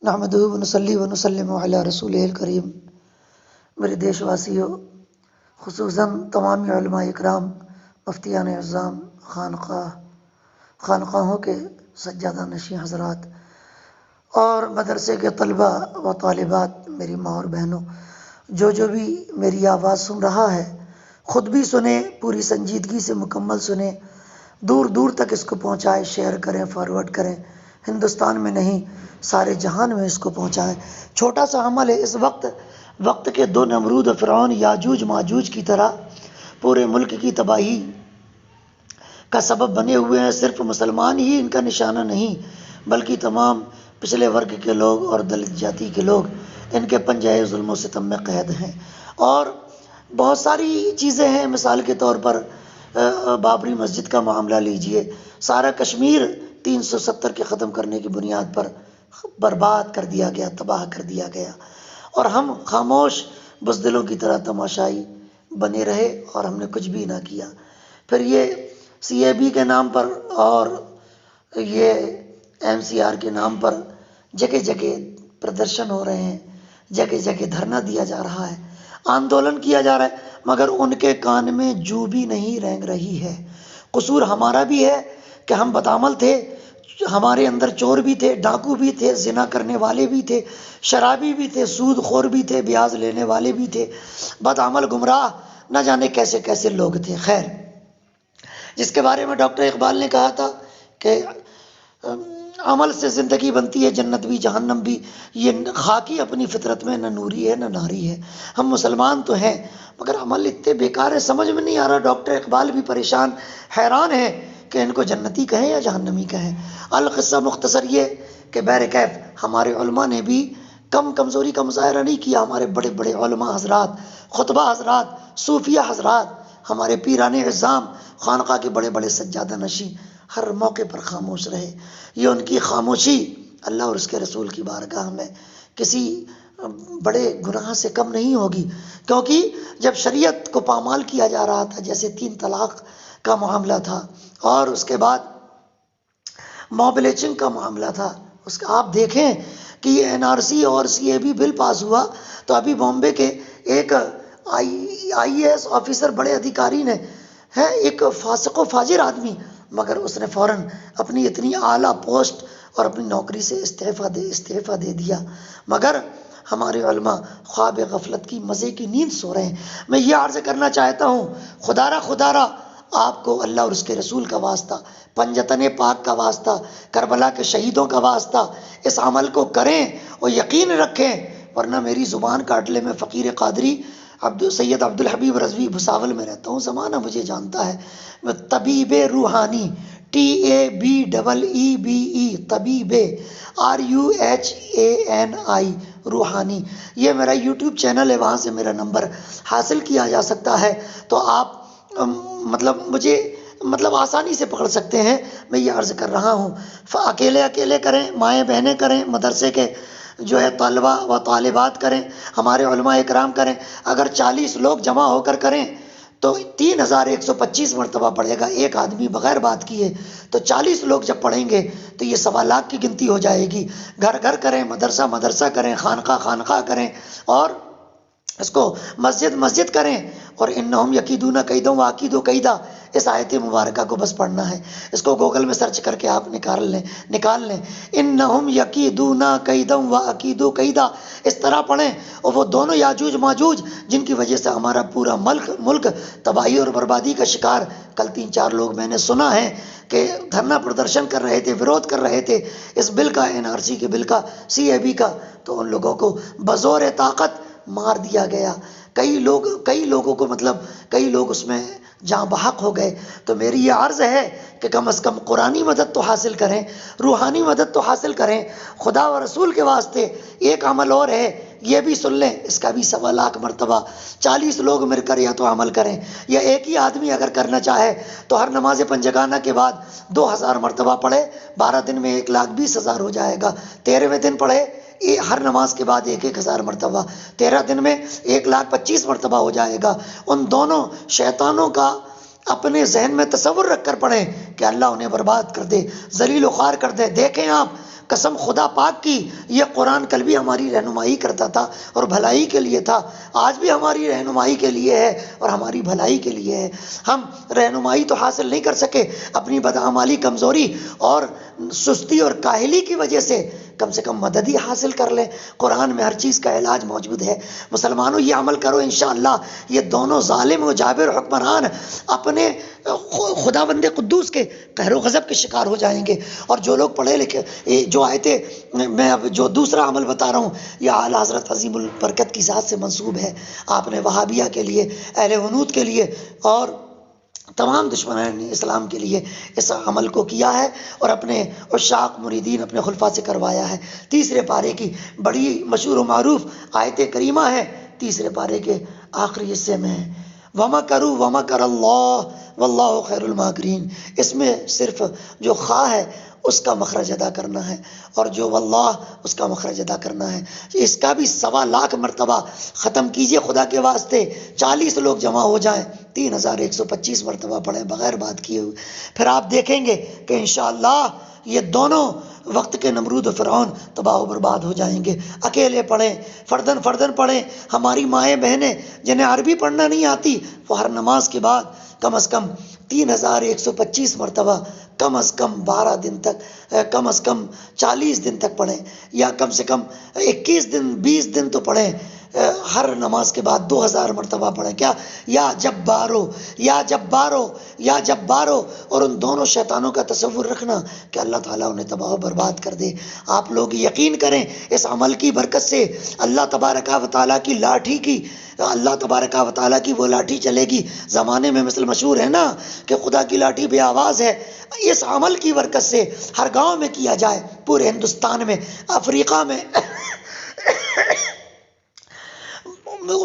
نحمدہ ونصلی ونسلم علی رسول الکریم۔ میرے دیش واسیوں، خصوصاً تمام علماء اکرام، مفتیان اعظام، خانقاہوں کے سجادہ نشین حضرات اور مدرسے کے طلباء و طالبات، میری ماں اور بہنوں، جو بھی میری آواز سن رہا ہے خود بھی سنیں، پوری سنجیدگی سے مکمل سنیں، دور دور تک اس کو پہنچائے، شیئر کریں، فارورڈ کریں، ہندوستان میں نہیں سارے جہان میں اس کو پہنچائیں۔ چھوٹا سا عمل ہے، اس وقت کے دو نمرود و فرعون یاجوج ماجوج کی طرح پورے ملک کی تباہی کا سبب بنے ہوئے ہیں۔ صرف مسلمان ہی ان کا نشانہ نہیں، بلکہ تمام پچھلے ورگ کے لوگ اور دلت جاتی کے لوگ ان کے پنجہ ظلم و ستم میں قید ہیں۔ اور بہت ساری چیزیں ہیں، مثال کے طور پر بابری مسجد کا معاملہ لیجئے، سارا کشمیر 370 کے ختم کرنے کی بنیاد پر برباد کر دیا گیا، تباہ کر دیا گیا، اور ہم خاموش بزدلوں کی طرح تماشائی بنے رہے اور ہم نے کچھ بھی نہ کیا۔ پھر یہ CAB کے نام پر اور یہ MCR کے نام پر جگہ جگہ پردرشن ہو رہے ہیں، جگہ جگہ دھرنا دیا جا رہا ہے، آندولن کیا جا رہا ہے، مگر ان کے کان میں جو بھی نہیں رینگ رہی ہے۔ قصور ہمارا بھی ہے کہ ہم بدعمل تھے، ہمارے اندر چور بھی تھے، ڈاکو بھی تھے، زنا کرنے والے بھی تھے، شرابی بھی تھے، سود خور بھی تھے، بیاج لینے والے بھی تھے، بدعمل گمراہ نہ جانے کیسے کیسے لوگ تھے۔ خیر، جس کے بارے میں ڈاکٹر اقبال نے کہا تھا کہ عمل سے زندگی بنتی ہے، جنت بھی جہنم بھی، یہ خاکی اپنی فطرت میں نہ نوری ہے نہ ناری ہے۔ ہم مسلمان تو ہیں مگر عمل اتنے بیکار ہے، سمجھ میں نہیں آ رہا۔ ڈاکٹر اقبال بھی پریشان، حیران ہیں کہ ان کو جنتی کہیں یا جہنمی کہیں۔ القصہ مختصر یہ کہ بہرکیف ہمارے علماء نے بھی کمزوری کا مظاہرہ نہیں کیا۔ ہمارے بڑے بڑے علماء حضرات، خطبہ حضرات، صوفیہ حضرات، ہمارے پیران اعظام، خانقاہ کے بڑے بڑے سجادہ نشین ہر موقع پر خاموش رہے۔ یہ ان کی خاموشی اللہ اور اس کے رسول کی بارگاہ میں کسی بڑے گناہ سے کم نہیں ہوگی، کیونکہ جب شریعت کو پامال کیا جا رہا تھا، جیسے 3 طلاق کا معاملہ تھا اور اس کے بعد موب لنچنگ کا معاملہ تھا، اس کا آپ دیکھیں کہ یہ NRC اور CAB بل پاس ہوا تو ابھی بامبے کے ایک IAS آفیسر، بڑے ادھیکاری نے، ہے ایک فاسق و فاجر آدمی، مگر اس نے فوراً اپنی اتنی اعلیٰ پوسٹ اور اپنی نوکری سے استعفیٰ دے دیا، مگر ہمارے علماء خواب غفلت کی مزے کی نیند سو رہے ہیں۔ میں یہ عرض کرنا چاہتا ہوں، خدا را آپ کو اللہ اور اس کے رسول کا واسطہ، پنجتن پاک کا واسطہ، کربلا کے شہیدوں کا واسطہ، اس عمل کو کریں اور یقین رکھیں، ورنہ میری زبان کاٹ لے۔ میں فقیر قادری سید عبدالحبیب رضوی بھساول میں رہتا ہوں، زمانہ مجھے جانتا ہے۔ میں طبیب روحانی، TABEEBE، طبیب RUHANI، روحانی، یہ میرا YouTube چینل ہے، وہاں سے میرا نمبر حاصل کیا جا سکتا ہے، تو آپ مجھے آسانی سے پکڑ سکتے ہیں۔ میں یہ عرض کر رہا ہوں، اکیلے کریں، مائیں بہنیں کریں، مدرسے کے جو ہے طلبہ و طالبات کریں، ہمارے علماء اکرام کریں۔ اگر 40 لوگ جمع ہو کر کریں تو 3125 مرتبہ پڑھے گا ایک آدمی، بغیر بات کیے۔ تو 40 لوگ جب پڑھیں گے تو یہ 1.25 لاکھ کی گنتی ہو جائے گی۔ گھر گھر کریں، مدرسہ کریں، خانقاہ کریں، اور اس کو مسجد کریں، اور انہم یکیدون کیدا واکید کیدا، اس آیت مبارکہ کو بس پڑھنا ہے۔ اس کو گوگل میں سرچ کر کے آپ نکال لیں، انہم یکیدون کیدا واکید کیدا، اس طرح پڑھیں۔ اور وہ دونوں یاجوج ماجوج جن کی وجہ سے ہمارا پورا ملک تباہی اور بربادی کا شکار، کل 3-4 لوگ میں نے سنا ہے کہ دھرنا پردرشن کر رہے تھے، ویرودھ کر رہے تھے اس بل کا، NRC کے بل کا، CAB کا، تو ان لوگوں کو بزور طاقت مار دیا گیا۔ کئی لوگوں کو کئی لوگ اس میں جاں بحق ہو گئے۔ تو میری یہ عرض ہے کہ کم از کم قرآنی مدد تو حاصل کریں، روحانی مدد تو حاصل کریں۔ خدا و رسول کے واسطے ایک عمل اور ہے، یہ بھی سن لیں، اس کا بھی 1.25 لاکھ مرتبہ 40 لوگ مل کر یا تو عمل کریں، یا ایک ہی آدمی اگر کرنا چاہے تو ہر نماز پنجگانہ کے بعد 2000 مرتبہ پڑھے، 12 دن میں 1,20,000 ہو جائے گا۔ 13ویں دن پڑھے ہر نماز کے بعد 1,000 مرتبہ، 13 دن میں 1,25,000 مرتبہ ہو جائے گا۔ ان دونوں شیطانوں کا اپنے ذہن میں تصور رکھ کر پڑھیں کہ اللہ انہیں برباد کر دے، ذلیل و خوار کر دے۔ دیکھیں آپ قسم خدا پاک کی یہ قرآن کل بھی ہماری رہنمائی کرتا تھا اور بھلائی کے لیے تھا، آج بھی ہماری رہنمائی کے لیے ہے اور ہماری بھلائی کے لیے ہے۔ ہم رہنمائی تو حاصل نہیں کر سکے، اپنی بدعمالی، کمزوری اور سستی اور کاہلی کی وجہ سے کم مدد ہی حاصل کر لیں۔ قرآن میں ہر چیز کا علاج موجود ہے۔ مسلمانوں یہ عمل کرو، انشاءاللہ یہ دونوں ظالم و جابر حکمران اپنے خداوند قدوس کے قہر و غضب کے شکار ہو جائیں گے۔ اور جو لوگ پڑھے لکھے، جو آیتیں میں اب جو دوسرا عمل بتا رہا ہوں یہ اعلی حضرت عظیم البرکت کی ذات سے منسوب ہے۔ آپ نے وہابیہ کے لیے، اہل حنوت کے لیے اور تمام دشمنان اسلام کے لیے اس عمل کو کیا ہے اور اپنے عشاق مریدین، اپنے خلفاء سے کروایا ہے۔ تیسرے پارے کی بڑی مشہور و معروف آیت کریمہ ہے، تیسرے پارے کے آخری حصے میں ہے، وَمَكَرُوا وَمَكَرَ اللَّهُ وَاللَّهُ خَيْرُ الْمَاكِرِينَ۔ اس میں صرف جو خا ہے اس کا مخرج ادا کرنا ہے اور جو واللہ اس کا مخرج ادا کرنا ہے۔ اس کا بھی 1.25 مرتبہ ختم کیجئے خدا کے واسطے۔ 40 لوگ جمع ہو جائیں، 3125 مرتبہ پڑھیں بغیر بات کیے ہوئے، پھر آپ دیکھیں گے کہ انشاءاللہ یہ دونوں وقت کے نمرود و فرعون تباہ و برباد ہو جائیں گے۔ اکیلے پڑھیں، فردن فردن پڑھیں۔ ہماری مائیں بہنیں جنہیں عربی پڑھنا نہیں آتی وہ ہر نماز کے بعد کم از کم 3125 مرتبہ، کم از کم 12 دن تک، کم از کم 40 دن تک پڑھیں، یا کم سے کم 21 دن 20 دن تو پڑھیں۔ ہر نماز کے بعد 2000 مرتبہ پڑھیں۔ کیا؟ یا جبارو، یا جبارو، یا جبارو۔ اور ان دونوں شیطانوں کا تصور رکھنا کہ اللہ تعالیٰ انہیں تباہ و برباد کر دے۔ آپ لوگ یقین کریں اس عمل کی برکت سے اللہ تبارک و تعالیٰ کی لاٹھی کی، اللہ تبارک و تعالیٰ کی وہ لاٹھی چلے گی۔ زمانے میں مثل مشہور ہے نا کہ خدا کی لاٹھی بے آواز ہے۔ اس عمل کی برکت سے ہر گاؤں میں کیا جائے، پورے ہندوستان میں، افریقہ میں،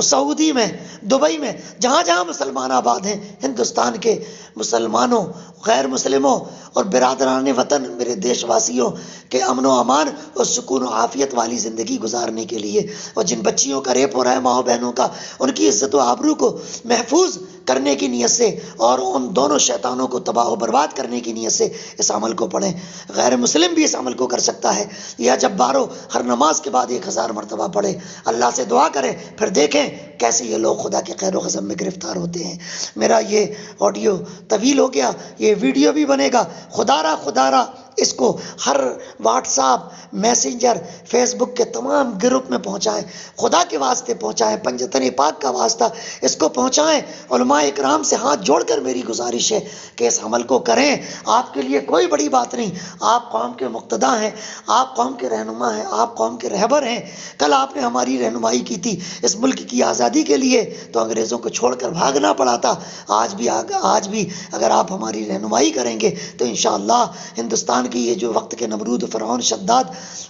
سعودی میں، دبئی میں، جہاں جہاں مسلمان آباد ہیں، ہندوستان کے مسلمانوں، غیر مسلموں اور برادران وطن، میرے دیش واسیوں کے امن و امان اور سکون و عافیت والی زندگی گزارنے کے لیے، اور جن بچیوں کا ریپ ہو رہا ہے، ماں بہنوں کا، ان کی عزت و آبرو کو محفوظ کرنے کی نیت سے اور ان دونوں شیطانوں کو تباہ و برباد کرنے کی نیت سے اس عمل کو پڑھیں۔ غیر مسلم بھی اس عمل کو کر سکتا ہے۔ یا جبارو ہر نماز کے بعد 1000 مرتبہ پڑھے، اللہ سے دعا کریں، پھر دیکھیں کیسے یہ لوگ خدا کے قہر و غضب میں گرفتار ہوتے ہیں۔ میرا یہ آڈیو طویل ہو گیا، یہ ویڈیو بھی بنے گا۔ خدا را اس کو ہر واٹس ایپ، میسنجر، فیس بک کے تمام گروپ میں پہنچائیں، خدا کے واسطے پہنچائیں، پنجتن پاک کا واسطہ اس کو پہنچائیں۔ علماء اکرام سے ہاتھ جوڑ کر میری گزارش ہے کہ اس عمل کو کریں۔ آپ کے لیے کوئی بڑی بات نہیں، آپ قوم کے مقتدا ہیں، آپ قوم کے رہنما ہیں، آپ قوم کے رہبر ہیں۔ کل آپ نے ہماری رہنمائی کی تھی اس ملک کی آزادی کے لیے تو انگریزوں کو چھوڑ کر بھاگنا پڑا تھا۔ آج بھی اگر آپ ہماری رہنمائی کریں گے تو انشاءاللہ ہندوستان کی یہ جو وقت کے نمرود، فرعون، شداد،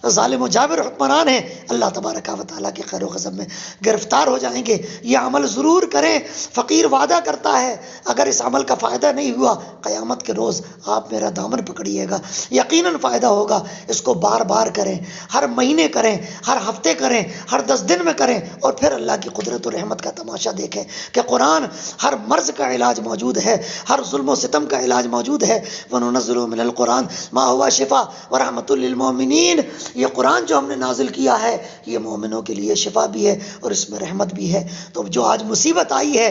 ظالم و جابر حکمران ہیں، اللہ تبارک و تعالیٰ کے خیر و غضب میں گرفتار ہو جائیں گے۔ یہ عمل ضرور کریں۔ فقیر وعدہ کرتا ہے اگر اس عمل کا فائدہ نہیں ہوا، قیامت کے روز آپ میرا دامن پکڑیے گا، یقیناً فائدہ ہوگا۔ اس کو بار بار کریں، ہر مہینے کریں، ہر ہفتے کریں، ہر 10 دن میں کریں، اور پھر اللہ کی قدرت و رحمت کا تماشا دیکھیں کہ قرآن ہر مرض کا علاج موجود ہے، ہر ظلم و ستم کا علاج موجود ہے۔ وَنُنَزِّلُ مِنَ الْقُرْآنِ مَا هُوَ شِفَاءٌ وَرَحْمَةٌ لِّلْمُؤْمِنِينَ۔ یہ قرآن جو ہم نے نازل کیا ہے یہ مومنوں کے لیے شفا بھی ہے اور اس میں رحمت بھی ہے۔ تو جو آج مصیبت آئی ہے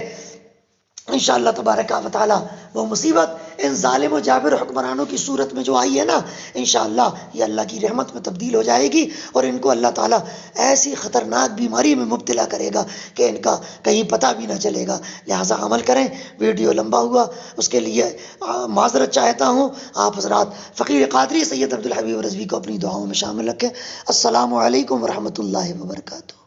انشاءاللہ تبارک و تعالی وہ مصیبت ان ظالم و جابر حکمرانوں کی صورت میں جو آئی ہے نا، انشاءاللہ یہ اللہ کی رحمت میں تبدیل ہو جائے گی اور ان کو اللہ تعالیٰ ایسی خطرناک بیماری میں مبتلا کرے گا کہ ان کا کہیں پتہ بھی نہ چلے گا۔ لہٰذا عمل کریں۔ ویڈیو لمبا ہوا اس کے لیے معذرت چاہتا ہوں۔ آپ حضرات فقیر قادری سید عبدالحبیب رضوی کو اپنی دعاؤں میں شامل رکھیں۔ السلام علیکم ورحمۃ اللہ وبرکاتہ۔